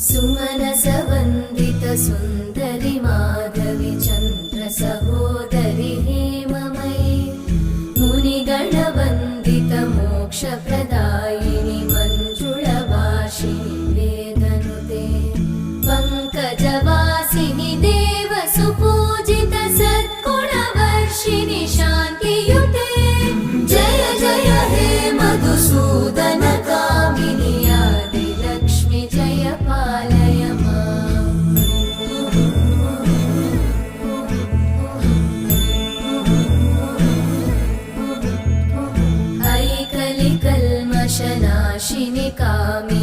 सुमनसवन्दित सुन्दरि माधवि चन्द्र सहोदरि हेममयि मुनिगणवन्दित मोक्षप्रदायिनि मञ्जुळभाषिणि वेदनुते पङ्कजवासिनि देवसुपूजित सद्गुणवर्षिणि शान्तियुते जय जय हे मधुसूदन कामिनि आदिलक्ष्मि जय पालय माम्। ऐकलिकल्मषनाशिनि कामिनि